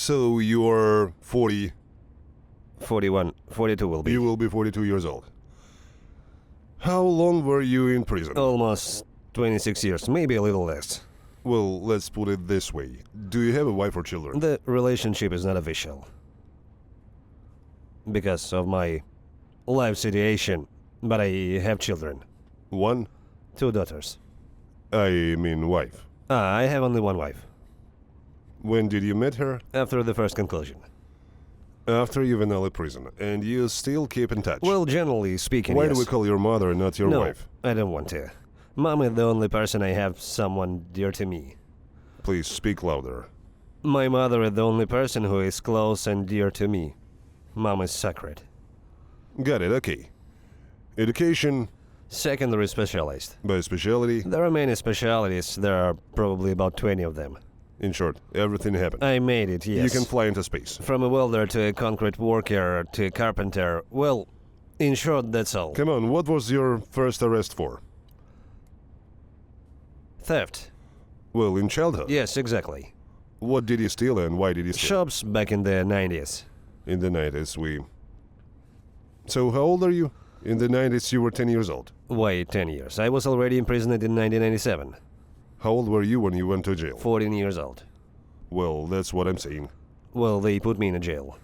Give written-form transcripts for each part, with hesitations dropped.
So you are 40. 41, 42 will be. You will be 42 years old. How long were you in prison? Almost 26 years, maybe a little less. Well, let's put it this way. Do you have a wife or children? The relationship is not official. Because of my life situation, but I have children. One? 2 daughters. I mean wife. I have only one wife. When did you meet her? After the first conclusion. After juvenile prison. And you still keep in touch? Well, generally speaking, Why yes. do we call your mother and not your No, wife? I don't want to. Mom is the only person I have someone dear to me. Please speak louder. My mother is the only person who is close and dear to me. Mom is sacred. Got it, okay. Education, Secondary specialist. by specialty. There are many specialities. There are probably about 20 of them. In short, everything happened. I made it, yes. You can fly into space. From a welder to a concrete worker to a carpenter. Well, in short, that's all. Come on, what was your first arrest for? Theft. Well, in childhood. Yes, exactly. What did you steal and why did you steal? Shops back in the 90s. In the 90s, So how old are you? In the 90s, you were 10 years old. Why 10 years? I was already imprisoned in 1997. How old were you when you went to jail? 14 years old. Well, that's what I'm saying. Well, they put me in a jail.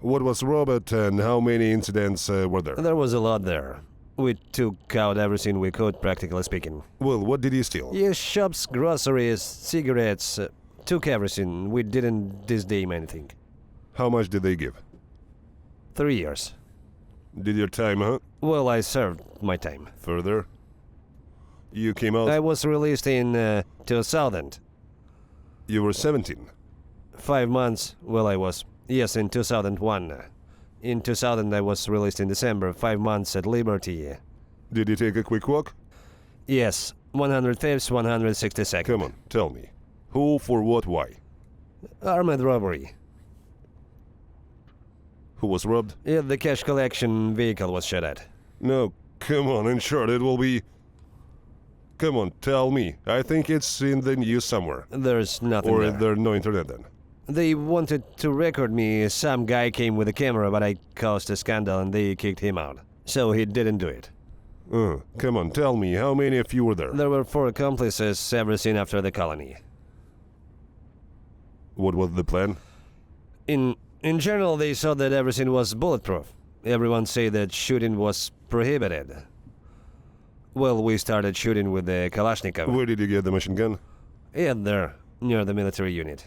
What was robbed and how many incidents were there? There was a lot there. We took out everything we could, practically speaking. Well, what did you steal? Yes, shops, groceries, cigarettes. Took everything. We didn't disdain anything. How much did they give? 3 years. Did your time, huh? Well, I served my time. Further? You came out... I was released in 2000. You were 17. 5 months, well, I was. Yes, in 2001. In 2000, I was released in December. 5 months at liberty. Did you take a quick walk? Yes, 105th, 162nd. Come on, tell me. Who, for what, why? Armed robbery. Who was robbed? Yeah, the cash collection vehicle was shot at. No, come on, in short, it will be... Come on, tell me. I think it's in the news somewhere. There's nothing Or there. is there no internet then? They wanted to record me. Some guy came with a camera, but I caused a scandal and they kicked him out. So he didn't do it. Come on, tell me, how many of you were there? There were 4 accomplices, everything after the colony. What was the plan? In general, they saw that everything was bulletproof. Everyone said that shooting was prohibited. Well, we started shooting with the Kalashnikov. Where did you get the machine gun? Yeah, there, near the military unit.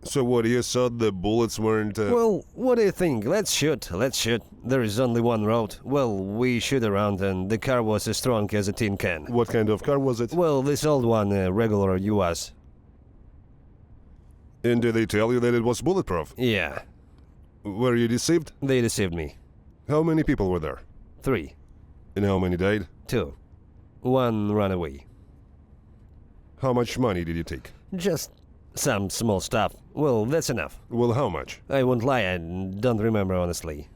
So what, you saw the bullets weren't... Well, what do you think? Let's shoot, let's shoot. There is only one road. Well, we shoot around and the car was as strong as a tin can. What kind of car was it? Well, this old one, a regular US. And did they tell you that it was bulletproof? Yeah, Were you deceived? they deceived me. How many people were there? 3. And how many died? 2. 1 ran away. How much money did you take? Just some small stuff. Well, that's enough. Well, how much? I won't lie, I don't remember honestly.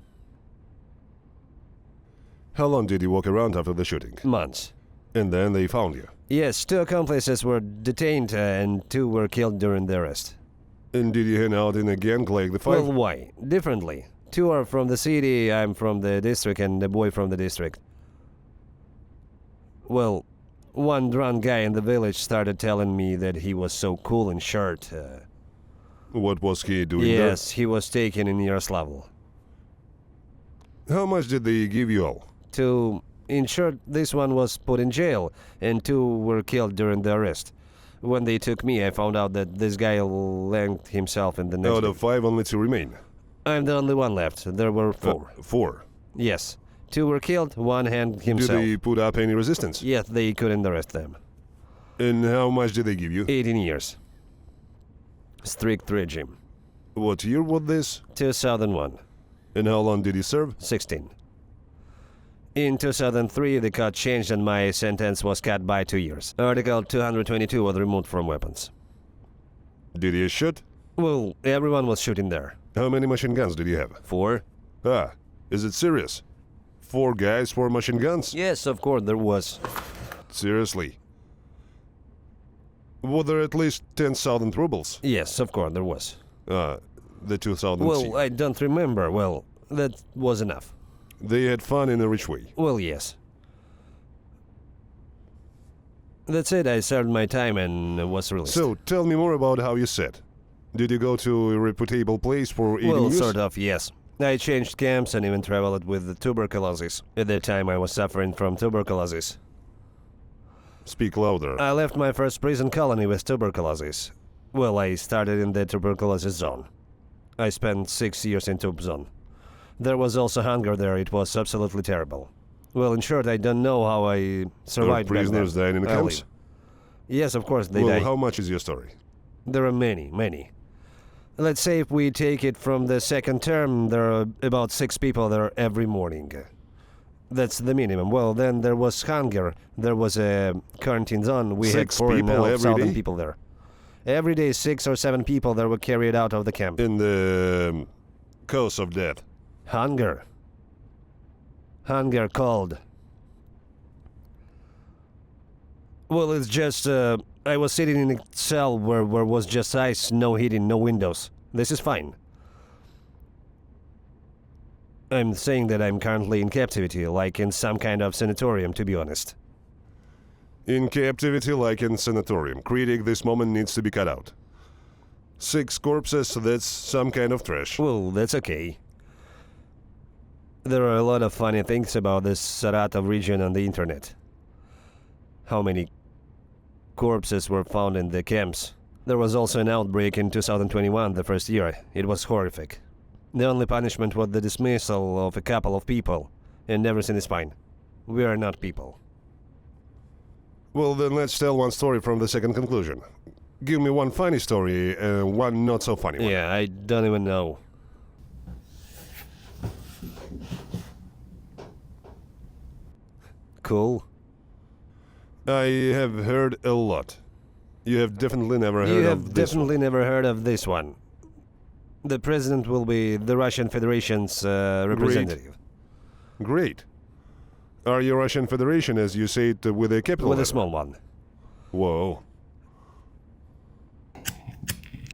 How long did you walk around after the shooting? Months. And then they found you. Yes, 2 accomplices were detained and 2 were killed during the arrest. And did you hang out in a gang like the 5? Well, why? Differently. 2 are from the city, I'm from the district, and the boy from the district. Well, one drunk guy in the village started telling me that he was so cool in shirt. What was he doing Yes, he was taken in Yaroslavl. there? How much did they give you all? In short, this one was put in jail, and 2 were killed during the arrest. When they took me, I found out that this guy hanged himself in the next Out of 5, only 2 remain. I'm the only one left. There were 4. 4. Yes. 2 were killed, 1 hanged himself. Did they put up any resistance? Yes, they couldn't arrest them. And how much did they give you? 18 years. Strict regime. What year was this? 2001. And how long did you serve? 16. In 2003, the code changed and my sentence was cut by 2 years. Article 222 was removed from weapons. Did you shoot? Well, everyone was shooting there. How many machine guns did you have? 4? Ah, is it serious? 4 guys, 4 machine guns? Yes, of course there was. Seriously? Were there at least 10,000 rubles? Yes, of course, there was. The 2,000 Well, I don't remember. Well, that was enough. They had fun in a rich way. Well, yes. That's it, I served my time and was released. So, tell me more about how you sat. Did you go to a reputable place for eating Well, news? sort of, yes. I changed camps and even traveled with tuberculosis. At that time I was suffering from tuberculosis. Speak louder. I left my first prison colony with tuberculosis. Well, I started in the tuberculosis zone. I spent 6 years in tube zone. There was also hunger there, it was absolutely terrible. Well, in short, I don't know how I survived back then. Prisoners dying in the camps? Early. Yes, of course, they Well, die. how much is your story? There are many, many. Let's say if we take it from the second term, there are about 6 people there every morning. That's the minimum. Well, then there was hunger. There was a quarantine zone. We had 6 4,500 people every day? people there. Every day, 6 or 7 people that were carried out of the camp. In the cause of death. Hunger. Hunger cold. Well, it's just, I was sitting in a cell where was just ice, no heating, no windows. This is fine. I'm saying that I'm currently in captivity, like in some kind of sanatorium, to be honest. In captivity like in sanatorium. Critic, this moment needs to be cut out. 6 corpses, that's some kind of trash. Well, that's okay. There are a lot of funny things about this Saratov region on the internet. How many corpses were found in the camps. There was also an outbreak in 2021, the first year. It was horrific. The only punishment was the dismissal of a couple of people, and everything is fine. We are not people. Well, then let's tell one story from the second conclusion. Give me one funny story and one not so funny one. Yeah, I don't even know. Cool. I have heard a lot. You have definitely never heard You of have this definitely never heard of this one. The president will be the Russian Federation's representative. one. Great. Are you Russian Federation, as you say it, with a capital With a letter? small one. Whoa.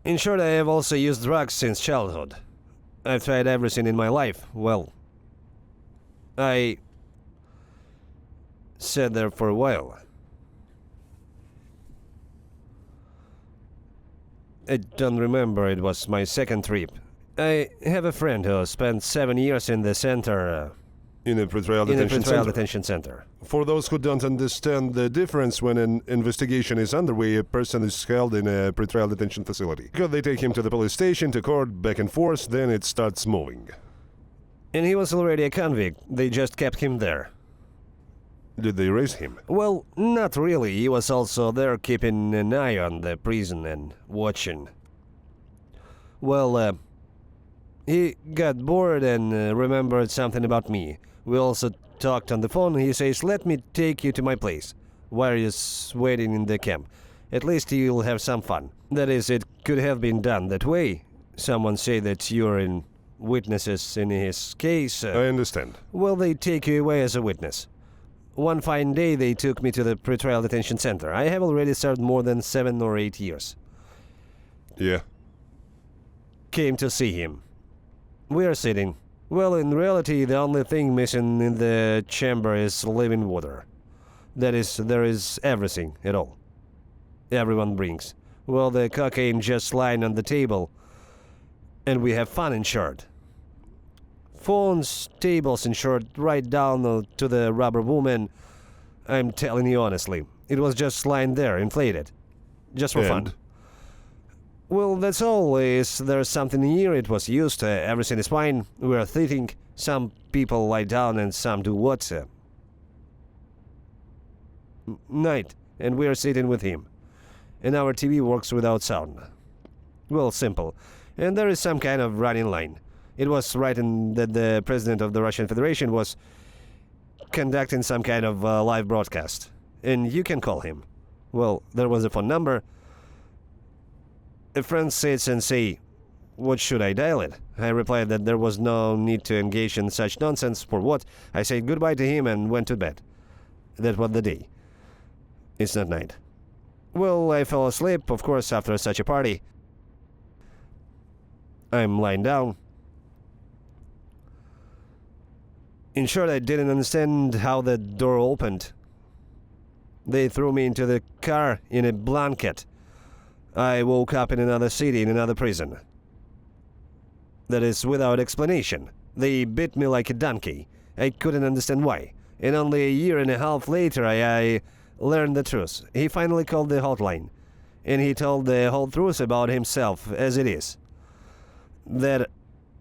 In short, I have also used drugs since childhood. I've tried everything in my life. Well, I sat there for a while. I don't remember, it was my second trip. I have a friend who spent 7 years in the center, In a pretrial in a detention pretrial center. detention center. For those who don't understand the difference, when an investigation is underway, a person is held in a pretrial detention facility. Because they take him to the police station, to court, back and forth, then it starts moving. And he was already a convict, they just kept him there. Did they raise him? Well, not really. He was also there keeping an eye on the prison and watching. Well, he got bored and remembered something about me. We also talked on the phone. He says, "Let me take you to my place, while you're waiting in the camp. At least you'll have some fun." That is, it could have been done that way. Someone say that you're in witnesses in his case. I understand. Well, they take you away as a witness. One fine day they took me to the pretrial detention center. I have already served more than 7 or 8 years. Yeah. Came to see him. We are sitting. Well, in reality, the only thing missing in the chamber is living water. That is, there is everything at all. Everyone brings. Well, the cocaine just lying on the table. And we have fun, in short. Phones, tables, in short, right down to the rubber woman. I'm telling you honestly, it was just lying there, inflated. Just for fun. And? Well, that's all. Is there something here? It was used. Everything is fine. We are sitting. Some people lie down and some do what? Night. And we are sitting with him. And our TV works without sound. Well, simple. And there is some kind of running line. It was written that the president of the Russian Federation was conducting some kind of live broadcast. And you can call him. Well, there was a phone number. A friend sits and say, "What should I dial it?" I replied that there was no need to engage in such nonsense. For what? I said goodbye to him and went to bed. That was the day. It's not night. Well, I fell asleep, of course, after such a party. I'm lying down. In short, I didn't understand how the door opened. They threw me into the car in a blanket. I woke up in another city, in another prison. That is without explanation. They beat me like a donkey. I couldn't understand why. And only a year and a half later, I learned the truth. He finally called the hotline. And he told the whole truth about himself, as it is. That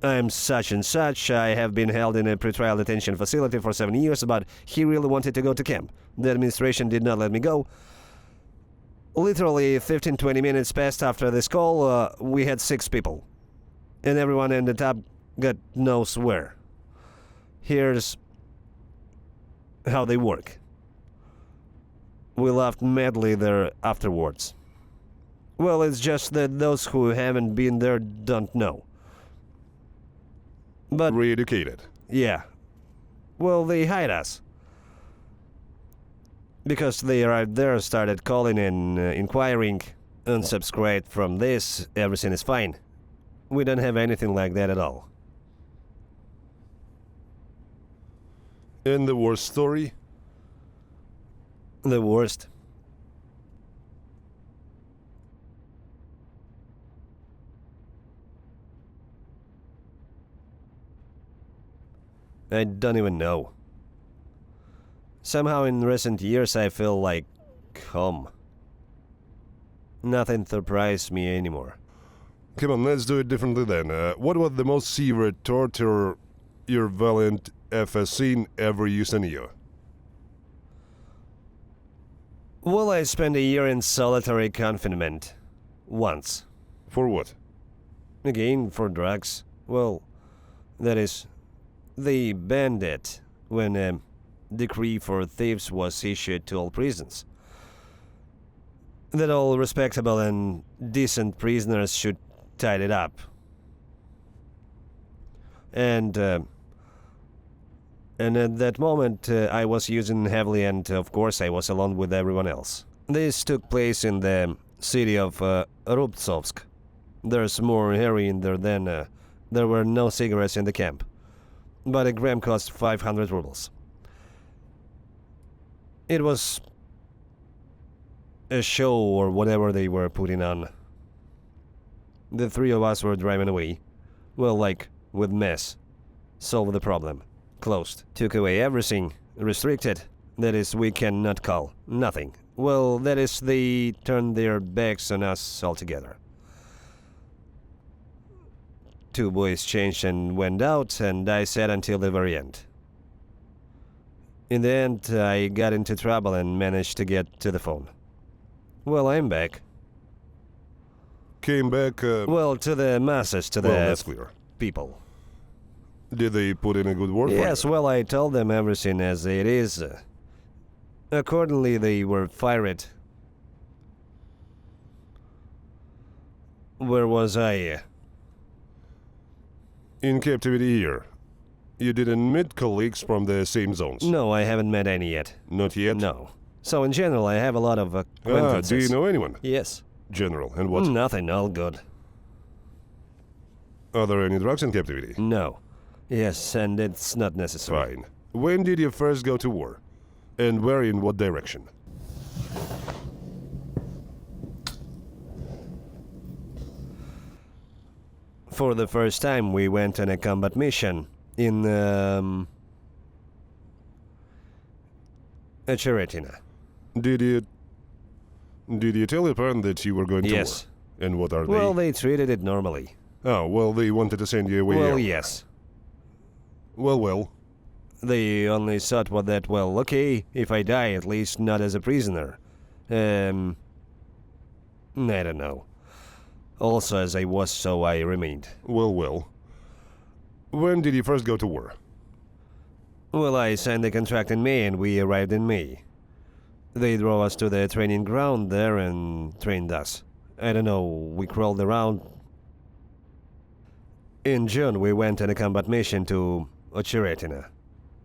I'm such and such, I have been held in a pretrial detention facility for 7 years, but he really wanted to go to camp. The administration did not let me go. Literally 15-20 minutes passed after this call, we had 6 people. And everyone ended up God knows where. Here's how they work. We laughed madly there afterwards. Well, it's just that those who haven't been there don't know. But Re-educated. yeah. Well, they hide us. Because they arrived there, started calling and inquiring. Unsubscribed from this, everything is fine. We don't have anything like that at all. And the worst story? The worst. I don't even know. Somehow in recent years I feel like home. Nothing surprises me anymore. Come on, let's do it differently then. What was the most severe torture your valiant FSC ever used on you? Well, I spent a year in solitary confinement. Once. For what? Again, for drugs. Well, that is, they banned it when a decree for thieves was issued to all prisons. That all respectable and decent prisoners should tie it up. And at that moment, I was using heavily, and of course, I was alone with everyone else. This took place in the city of Rubtsovsk. There's more heroin there than there were no cigarettes in the camp. But a gram cost 500 rubles. It was a show or whatever they were putting on. The 3 of us were driving away. Well, like, with mess. Solve the problem. Closed. Took away everything. Restricted. That is, we cannot call. Nothing. Well, that is, they turned their backs on us altogether. 2 boys changed and went out, and I sat until the very end. In the end, I got into trouble and managed to get to the phone. Well, I'm back. Came back... Well, to the masses, to well, the that's clear. people. Did they put in a good word Yes, for you? well, I told them everything as it is. Accordingly, they were fired. Where was I? In captivity here. You didn't meet colleagues from the same zones? No, I haven't met any yet. Not yet? No. So in general, I have a lot of Ah, acquaintances. do you know anyone? Yes. General, and what? Nothing, all good. Are there any drugs in captivity? No. Yes, and it's not necessary. Fine. When did you first go to war? And where, in what direction? For the first time, we went on a combat mission in Cheritina. Did you tell your parents that you were going to Yes. war? And what are Well, they? they treated it normally. Oh, well, they wanted to send you away. Well, earlier. yes. Well. They only thought what that, well, okay, if I die, at least not as a prisoner. I don't know. Also, as I was, so I remained. Well. When did you first go to war? Well, I signed the contract in May, and we arrived in May. They drove us to the training ground there and trained us. I don't know, we crawled around. In June, we went on a combat mission to Ocheretina.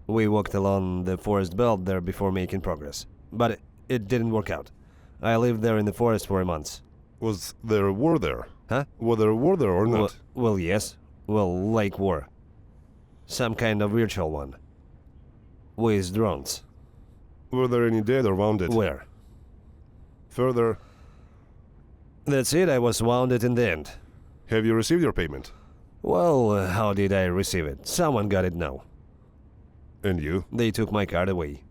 We walked along the forest belt there before making progress. But it didn't work out. I lived there in the forest for months. Was there a war there? Huh? Was there a war there or not? Well, yes. Well, like war. Some kind of virtual one. With drones. Were there any dead or wounded? Where? Further, That's it, I was wounded in the end. have you received your payment? Well, how did I receive it? Someone got it now. And you? They took my card away.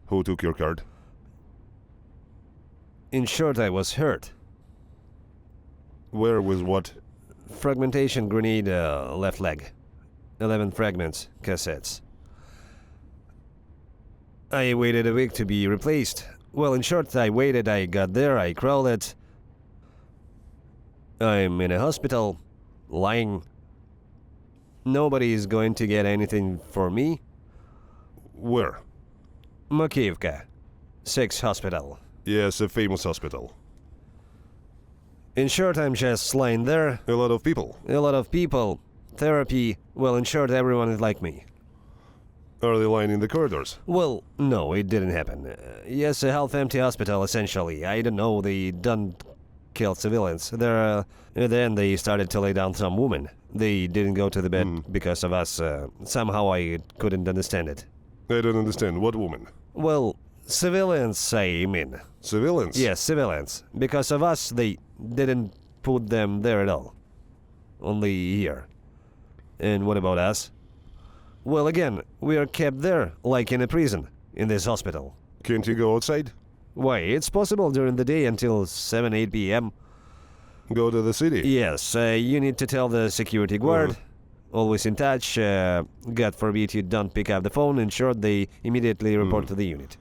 Who took your card? In short, I was hurt. Where with what? Fragmentation grenade, left leg. 11 fragments, cassettes. I waited a week to be replaced. Well, in short, I waited, I got there, I crawled it. I'm in a hospital, lying. Nobody is going to get anything for me. Where? Makiivka, 6 hospital. Yes, a famous hospital. In short, I'm just lying there. A lot of people. A lot of people. Therapy. Well, in short, everyone is like me. Are they lying in the corridors? Well, no, it didn't happen. Yes, a half-empty hospital, essentially. I don't know, they don't kill civilians. Then they started to lay down some women. They didn't go to the bed because of us. Somehow I couldn't understand it. I don't understand. What woman? Well, civilians, I mean. Civilians? Yes, civilians. Because of us, they didn't put them there at all. Only here. And what about us? Well, again, we are kept there, like in a prison, in this hospital. Can't you go outside? Why, it's possible during the day until 7, 8 p.m. Go to the city? Yes, you need to tell the security guard. Always in touch. God forbid you don't pick up the phone. In short, they immediately report to the unit.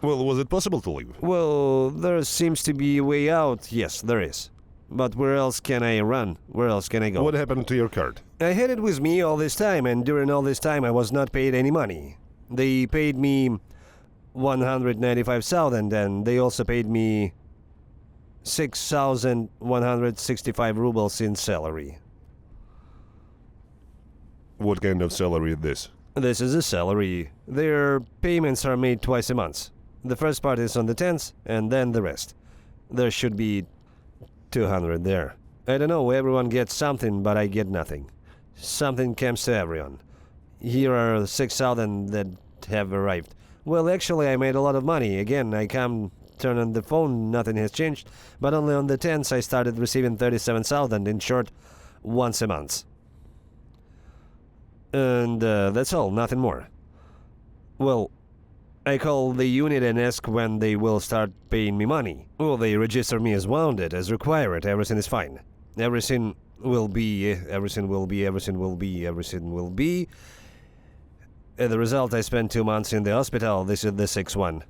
Well, was it possible to leave? Well, there seems to be a way out. Yes, there is. But where else can I run? Where else can I go? What happened to your card? I had it with me all this time, and during all this time I was not paid any money. They paid me 195,000, and they also paid me 6,165 rubles in salary. What kind of salary is this? This is a salary. Their payments are made twice a month. The first part is on the 10th, and then the rest. There should be 200 there. I don't know, everyone gets something, but I get nothing. Something comes to everyone. Here are 6,000 that have arrived. Well, actually, I made a lot of money. Again, I come, turn on the phone, nothing has changed. But only on the 10th, I started receiving 37,000, in short, once a month. And that's all, nothing more. Well, I call the unit and ask when they will start paying me money. Well, they register me as wounded, as required, everything is fine. Everything will be. As a result, I spent 2 months in the hospital. This is the 6th one.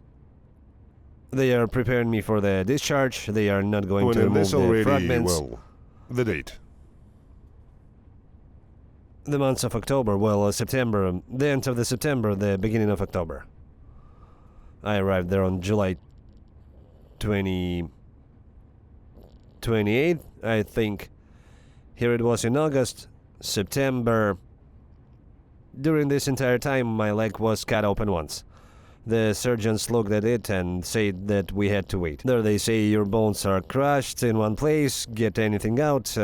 They are preparing me for the discharge. They are not going to remove the fragments. Well, the date. The months of October, well, September, the end of the September, the beginning of October. I arrived there on July 28th, I think. Here it was in August, September. During this entire time, my leg was cut open once. The surgeons looked at it and said that we had to wait. There they say your bones are crushed in one place, get anything out.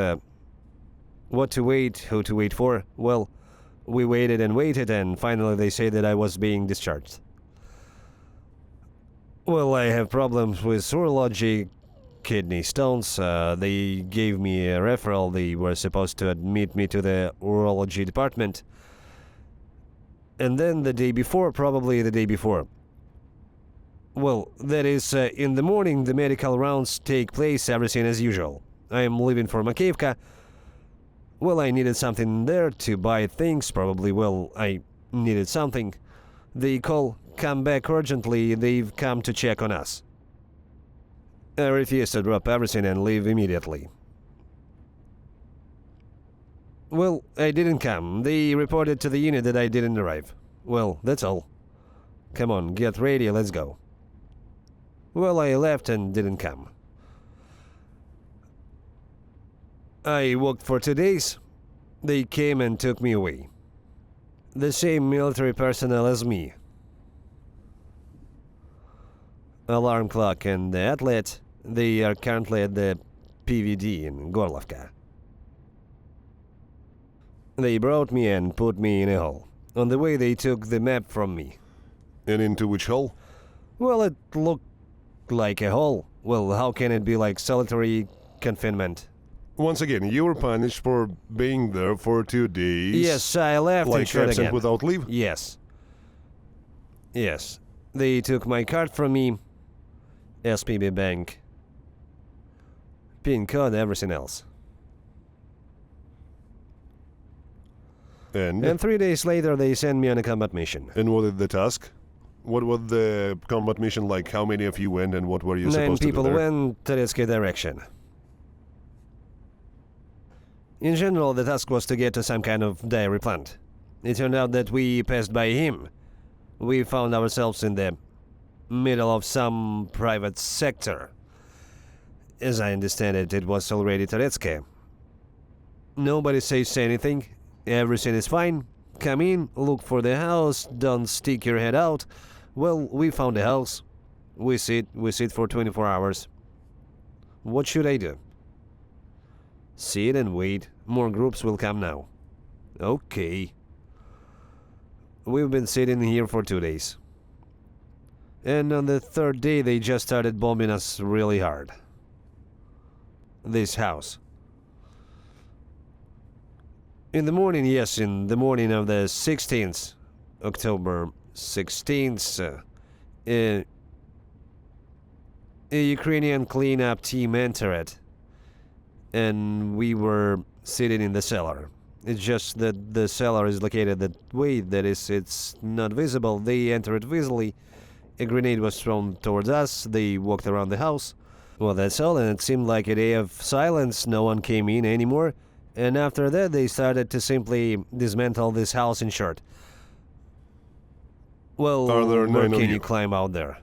What to wait, who to wait for? Well, we waited, and finally they say that I was being discharged. Well, I have problems with urology, kidney stones. They gave me a referral. They were supposed to admit me to the urology department. And then the day before, probably the day before. Well, that is, in the morning the medical rounds take place, everything as usual. I am leaving for Makiivka. Well, I needed something there to buy things, probably. Well, I needed something. They call, come back urgently, they've come to check on us. I refused to drop everything and leave immediately. Well, I didn't come. They reported to the unit that I didn't arrive. Well, that's all. Come on, get ready, let's go. Well, I left and didn't come. I worked for 2 days. They came and took me away. The same military personnel as me. alarm clock, and the athlete. They are currently at the PVD in Gorlovka. They brought me and put me in a hole. On the way, they took the map from me. And into which hole? Well, it looked like a hole. Well, how can it be like solitary confinement? Once again, you were punished for being there for 2 days. Yes, I left Like and shot absent again. without leave? Yes. Yes. They took my card from me. SPB Bank. PIN code, everything else. And 3 days later, they sent me on a combat mission. And what is the task? What was the combat mission like? How many of you went and what were you 9 supposed to do people there? went Turetsky direction. In general, the task was to get to some kind of dairy plant. It turned out that we passed by him. We found ourselves in the middle of some private sector. As I understand it, it was already Turetsky. Nobody says anything. Everything is fine. Come in, look for the house, don't stick your head out. Well, we found the house. We sit for 24 hours. What should I do? Sit and wait. More groups will come now. Okay. We've been sitting here for 2 days. And on the 3rd day, they just started bombing us really hard. This house. In the morning, yes, in the morning of the 16th, October 16th, a Ukrainian cleanup team entered, and we were sitting in the cellar. It's just that the cellar is located that way, that is, it's not visible. They entered visibly. A grenade was thrown towards us. They walked around the house. Well, that's all, and it seemed like a day of silence. No one came in anymore. And after that, they started to simply dismantle this house in short. Well, Are there where 9 of can you? you climb out there?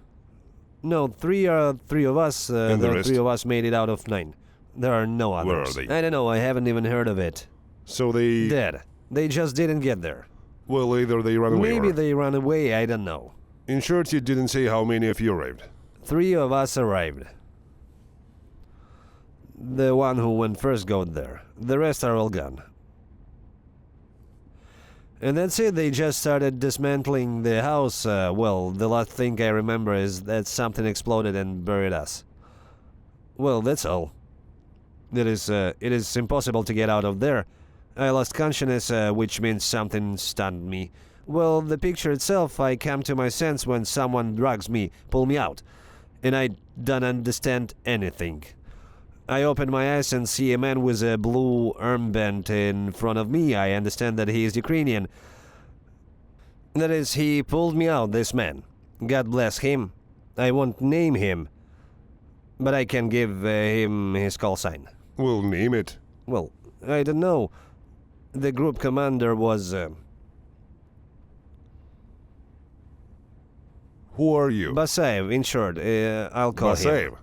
No, three of us. And the rest? 3 of us made it out of 9. There are no others. Where are they? I don't know. I haven't even heard of it. So they... Dead. They just didn't get there. Well, either they ran away Maybe or... they ran away. I don't know. In short, you didn't say how many of you arrived. 3 of us arrived. The one who went first got there. The rest are all gone. And that's it. They just started dismantling the house. Well, the last thing I remember is that something exploded and buried us. Well, that's all. It is impossible to get out of there. I lost consciousness, which means something stunned me. Well, the picture itself, I come to my sense when someone drugs me, pull me out. And I don't understand anything. I open my eyes and see a man with a blue armband in front of me. I understand that he is Ukrainian. That is, he pulled me out, this man. God bless him. I won't name him, but I can give him his call sign. We'll name it. Well, I don't know. The group commander was... Who are you? Basayev, in short. I'll call him. Basayev.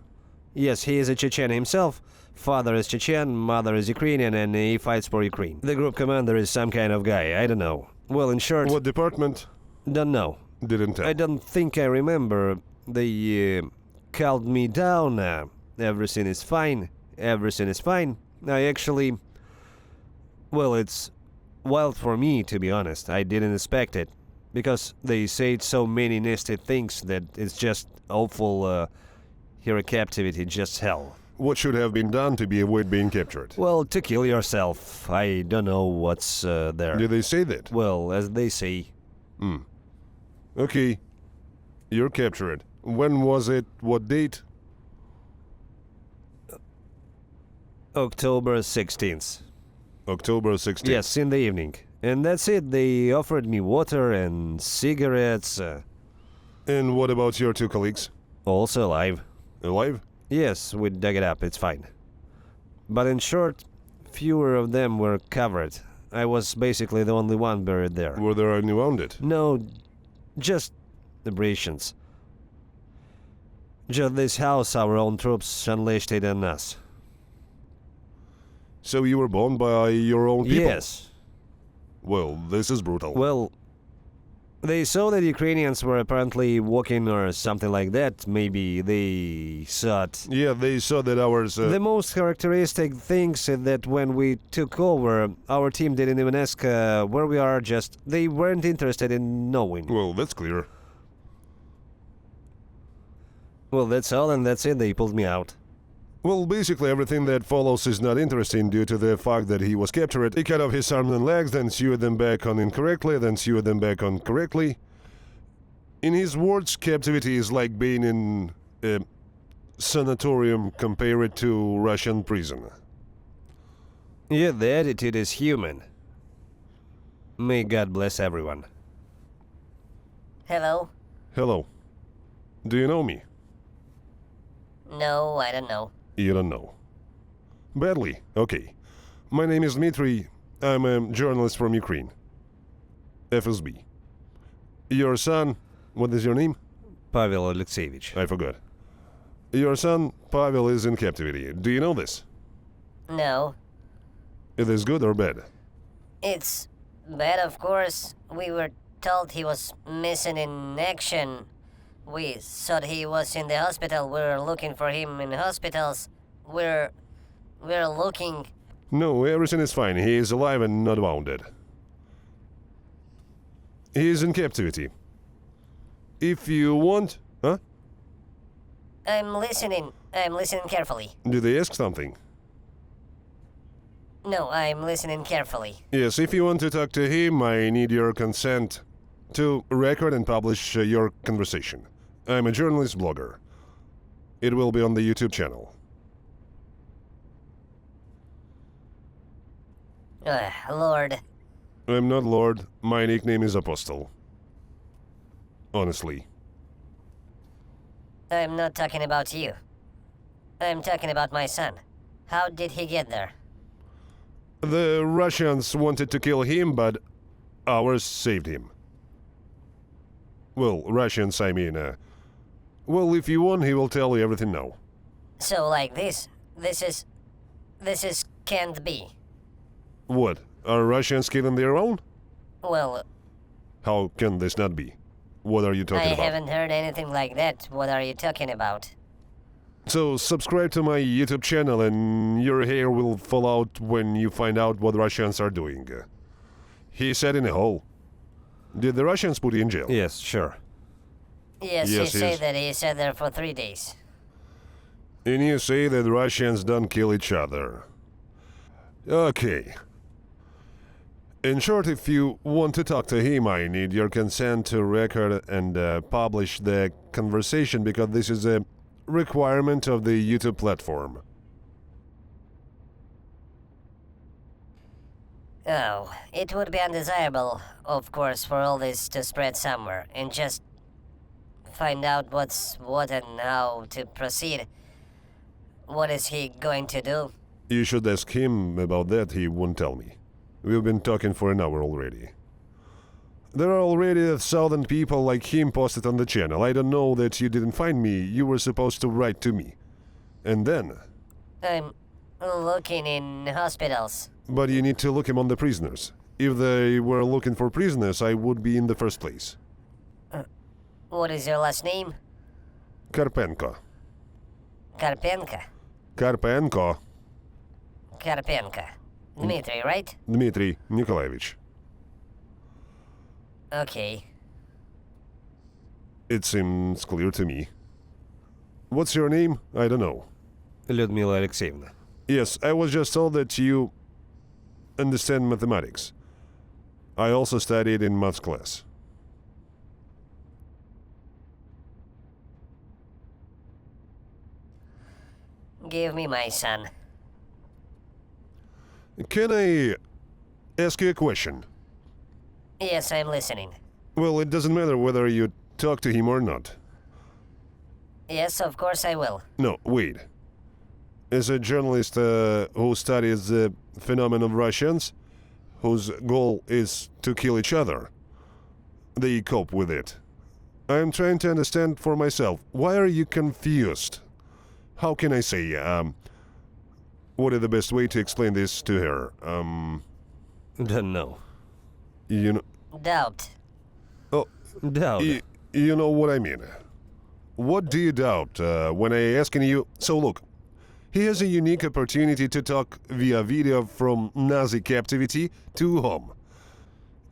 Yes, he is a Chechen himself. Father is Chechen, mother is Ukrainian, and he fights for Ukraine. The group commander is some kind of guy, I don't know. Well, in short, What department? don't know. Didn't tell. I don't think I remember. They called me down. Everything is fine. Everything is fine. I actually... Well, it's wild for me, to be honest. I didn't expect it. Because they said so many nasty things that it's just awful... Here a captivity, just hell. What should have been done to avoid being captured? Well, to kill yourself. I don't know what's there. Did they say that? Well, as they say. Okay. You're captured. When was it? What date? October 16th. October 16th. Yes, in the evening. And that's it. They offered me water and cigarettes. And what about your 2 colleagues? Also alive. Alive? Yes, we dug it up. It's fine. But in short, fewer of them were covered. I was basically the only one buried there. Were there any wounded? No, just abrasions. Just this house, our own troops unleashed it on us. So you were bombed by your own people? Yes. Well, this is brutal. Well, They saw that Ukrainians were apparently walking or something like that. Maybe they thought. Yeah, they saw that ours... The most characteristic things is that when we took over, our team didn't even ask where we are, just they weren't interested in knowing. Well, that's clear. Well, that's all, and that's it. They pulled me out. Well, basically everything that follows is not interesting due to the fact that he was captured. He cut off his arms and legs, then sewed them back on incorrectly, then sewed them back on correctly. In his words, captivity is like being in a sanatorium compared to Russian prison. Yeah, the attitude is human. May God bless everyone. Hello? Hello. Do you know me? No, I don't know. You don't know. Badly. Okay. My name is Dmitry. I'm a journalist from Ukraine. FSB. Your son... What is your name? Pavel Alexeyevich. I forgot. Your son, Pavel, is in captivity. Do you know this? No. Is this good or bad? It's bad, of course. We were told he was missing in action. We thought he was in the hospital. We're looking for him in hospitals. We're looking. No, everything is fine. He is alive and not wounded. He is in captivity. If you want... Huh? I'm listening. I'm listening carefully. Did they ask something? No, I'm listening carefully. Yes, if you want to talk to him, I need your consent to record and publish your conversation. I'm a journalist blogger. It will be on the YouTube channel. Lord. I'm not Lord. My nickname is Apostle. Honestly. I'm not talking about you. I'm talking about my son. How did he get there? The Russians wanted to kill him, but ours saved him. Well, Russians, I mean, well, if you want, he will tell you everything now. So like this can't be. What? Are Russians killing their own? Well, How can this not be? What are you talking I about? haven't heard anything like that. What are you talking about? So subscribe to my YouTube channel and your hair will fall out when you find out what Russians are doing. He sat in a hole. Did the Russians put you in jail? Yes, sure. Yes, Yes, you say yes. that he sat there for 3 days. And you say that Russians don't kill each other. Okay. In short, if you want to talk to him, I need your consent to record and publish the conversation because this is a requirement of the YouTube platform. Oh, it would be undesirable, of course, for all this to spread somewhere and just find out what's what and how to proceed. What is he going to do? You should ask him about that, he won't tell me. We've been talking for an hour already. There are already 1,000 people like him posted on the channel. I don't know that you didn't find me. You were supposed to write to me. And then... I'm looking in hospitals. But you need to look him on the prisoners. If they were looking for prisoners, I would be in the first place. What is your last name? Karpenko. Karpenka. Karpenko. Karpenka. Dmitry, right? Dmitry Nikolaevich. Okay. It seems clear to me. What's your name? I don't know. Lyudmila Alexeyevna. Yes, I was just told that you understand mathematics. I also studied in maths class. Give me my son. Can I ask you a question? Yes, I'm listening. Well, it doesn't matter whether you talk to him or not. Yes, of course I will. No, wait. As a journalist who studies the phenomenon of Russians, whose goal is to kill each other, they cope with it. I'm trying to understand for myself. Why are you confused? How can I say, what is the best way to explain this to her? Don't know. You know... Doubt. Oh, Doubt. You know what I mean. What do you doubt when I asking you? So look, he has a unique opportunity to talk via video from Nazi captivity to home.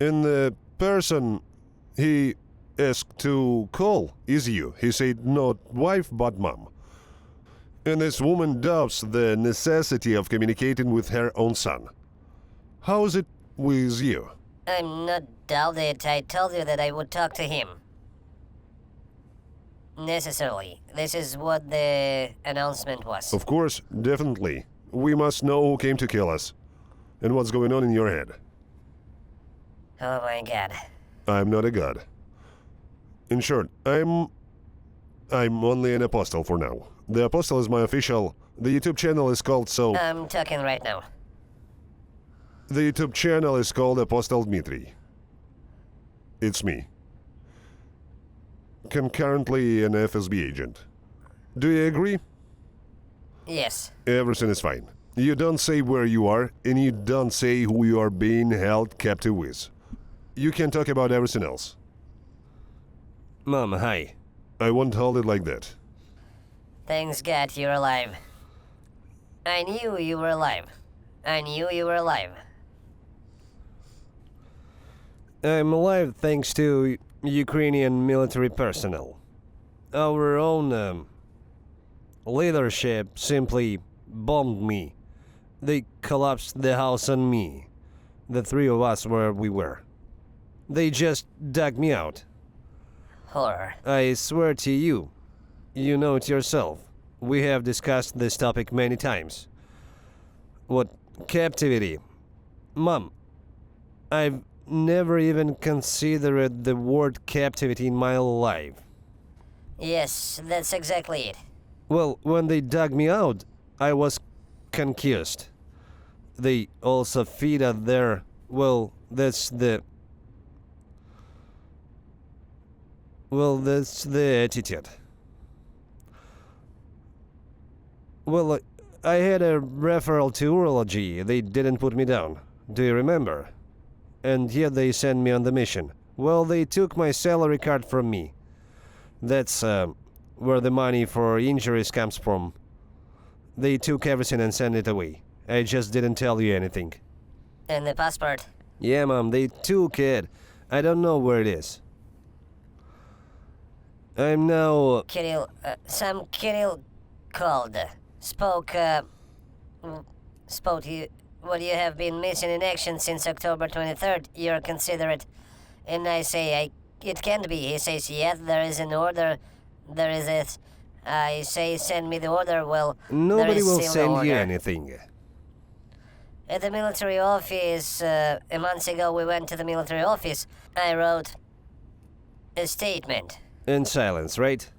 And the person he asked to call is you. He said not wife but mom. And this woman doubts the necessity of communicating with her own son. How is it with you? I'm not doubted. I told you that I would talk to him. Necessarily. This is what the announcement was. Of course, definitely. We must know who came to kill us. And what's going on in your head. Oh my god. I'm not a god. In short, I'm only an apostle for now. The apostle is my official. The YouTube channel is called so. I'm talking right now. The YouTube channel is called Apostle Dmitry. It's me. Concurrently an FSB agent. Do you agree? Yes. Everything is fine. You don't say where you are, and you don't say who you are being held captive with. You can talk about everything else. Mom, hi. I won't hold it like that. Thanks God you're alive. I knew you were alive. I knew you were alive. I'm alive thanks to Ukrainian military personnel. Our own leadership simply bombed me. They collapsed the house on me. The three of us where we were. They just dug me out. Horror. I swear to you, you know it yourself. We have discussed this topic many times. What captivity? Mom, I've never even considered the word captivity in my life. Yes, that's exactly it. Well, when they dug me out, I was concussed. They also feed at their... Well, that's the attitude. Well, I had a referral to urology. They didn't put me down. Do you remember? And yet they sent me on the mission. Well, they took my salary card from me. That's where the money for injuries comes from. They took everything and sent it away. I just didn't tell you anything. And the passport? Yeah, Mom, they took it. I don't know where it is. I'm now... Kirill, some Kirill called, spoke you, what you have been missing in action since October 23rd, you're considerate. And I say, it can't be. He says, yes, there is an order, there is it. I say, send me the order, well, Nobody there is will still send no you order. anything. At the military office, a month ago we went to the military office. I wrote a statement. In silence, right?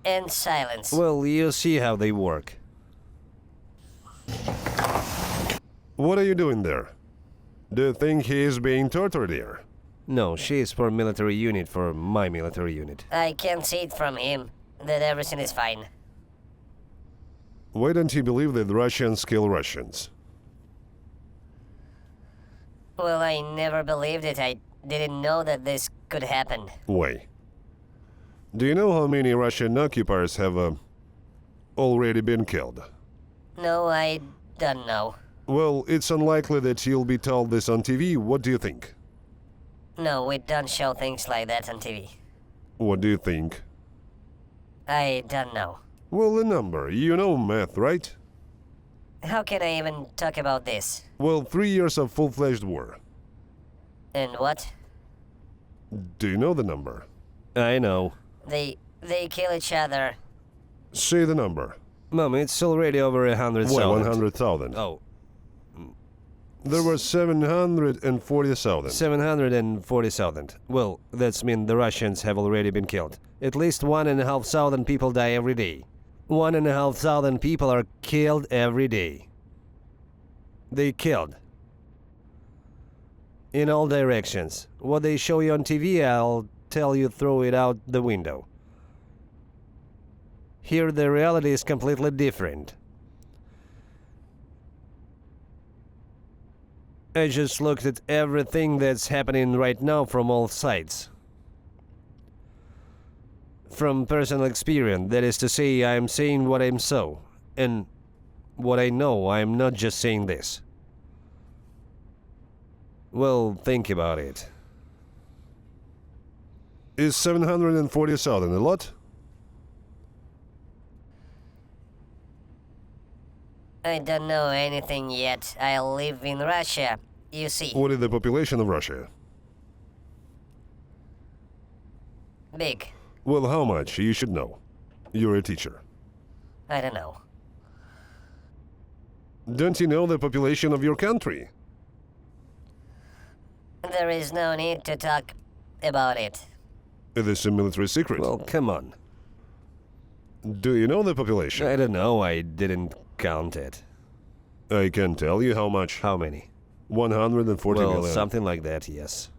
And silence. Well, you see how they work. What are you doing there? Do you think he is being tortured here? No, she is for military unit, for my military unit. I can see it from him that everything is fine. Why don't you believe that Russians kill Russians? Well, I never believed it. I didn't know that this could happen. Why? Do you know how many Russian occupiers have already been killed? No, I don't know. Well, it's unlikely that you'll be told this on TV. What do you think? No, we don't show things like that on TV. What do you think? I don't know. Well, the number. You know math, right? How can I even talk about this? Well, 3 years of full-fledged war. And what? Do you know the number? I know. They kill each other. Say the number. Mom, it's already over 100,000. Why 100,000? Oh, There were 740,000. 740,000. Well, that's mean the Russians have already been killed. At least 1,500 people die every day. 1,500 people are killed every day. They killed. In all directions. What they show you on TV, I'll tell you throw it out the window. Here the reality is completely different. I just looked at everything that's happening right now from all sides. From personal experience, that is to say, I'm saying what I saw, and what I know, I'm not just saying this. Well, think about it. Is 740,000 a lot? I don't know anything yet. I live in Russia, you see. What is the population of Russia? Big. Well, how much? You should know. You're a teacher. I don't know. Don't you know the population of your country? There is no need to talk about it. It is a military secret. Well, come on. Do you know the population? I don't know, I didn't count it. I can tell you how much. How many? 140 Well, million. something like that, yes.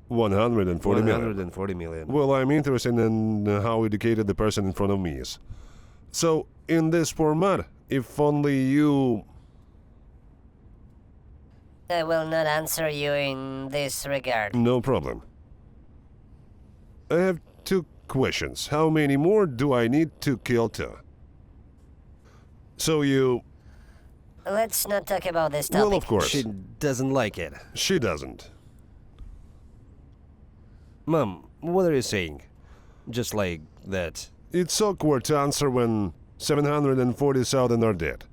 140 million. 140 million. Well, I'm interested in how educated the person in front of me is. So, in this format, if only you... I will not answer you in this regard. No problem. I have 2 questions. How many more do I need to kill to? So you... Let's not talk about this topic. Well, of course. She doesn't like it. She doesn't. Mom, what are you saying? Just like that. It's awkward to answer when 740,000 are dead.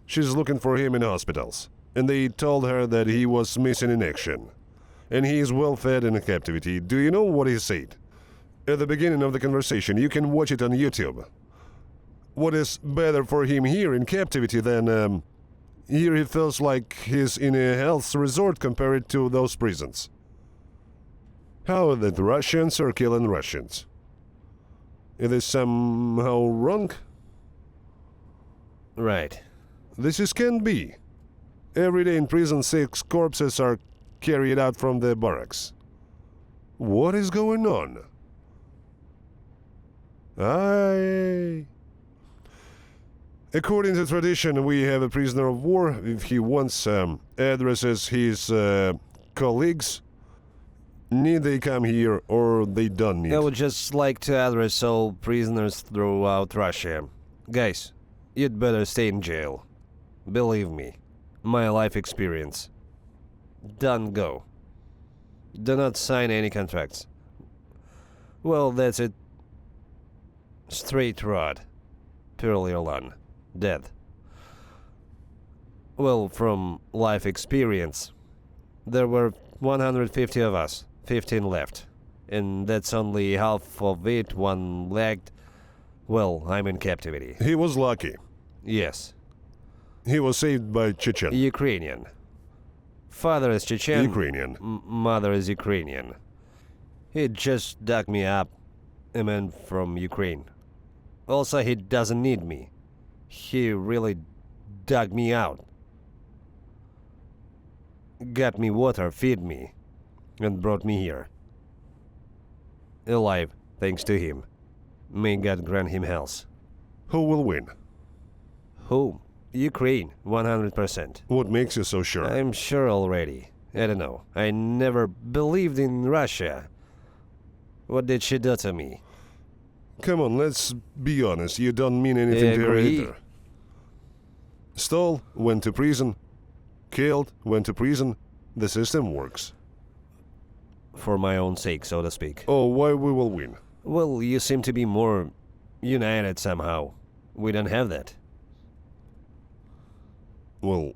She's looking for him in hospitals, and they told her that he was missing in action, and he is well fed in captivity. Do you know what he said? At the beginning of the conversation, you can watch it on YouTube. What is better for him here in captivity than here he feels like he's in a health resort compared to those prisons. How that Russians are killing Russians? It is somehow wrong? Right. This can be. Every day in prison 6 corpses are carried out from the barracks. What is going on? According to tradition, we have a prisoner of war. If he once addresses his colleagues, need they come here or they don't need? I would just like to address all prisoners throughout Russia. Guys, you'd better stay in jail. Believe me, my life experience. Don't go. Do not sign any contracts. Well, that's it. Straight rod. Purely alone. Dead. Well, from life experience, there were 150 of us, 15 left. And that's only half of it, one-legged. Well, I'm in captivity. He was lucky. Yes. He was saved by Chechen. Ukrainian. Father is Chechen. Ukrainian. Mother is Ukrainian. He just dug me up. A man from Ukraine. Also, he doesn't need me. He really dug me out. Got me water, feed me, and brought me here. Alive, thanks to him. May God grant him health. Who will win? Who? Ukraine, 100%. What makes you so sure? I'm sure already. I don't know. I never believed in Russia. What did she do to me? Come on, let's be honest. You don't mean anything to her Agree. either. Stole, went to prison. Killed, went to prison. The system works. For my own sake, so to speak. Oh, why we will win? Well, you seem to be more united somehow. We don't have that. Well,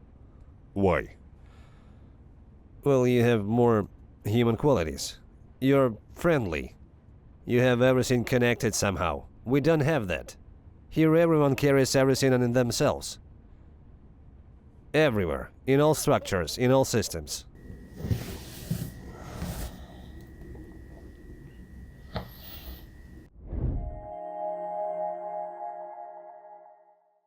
why? Well, you have more human qualities. You're friendly. You have everything connected somehow. We don't have that. Here everyone carries everything in themselves. Everywhere. In all structures, in all systems.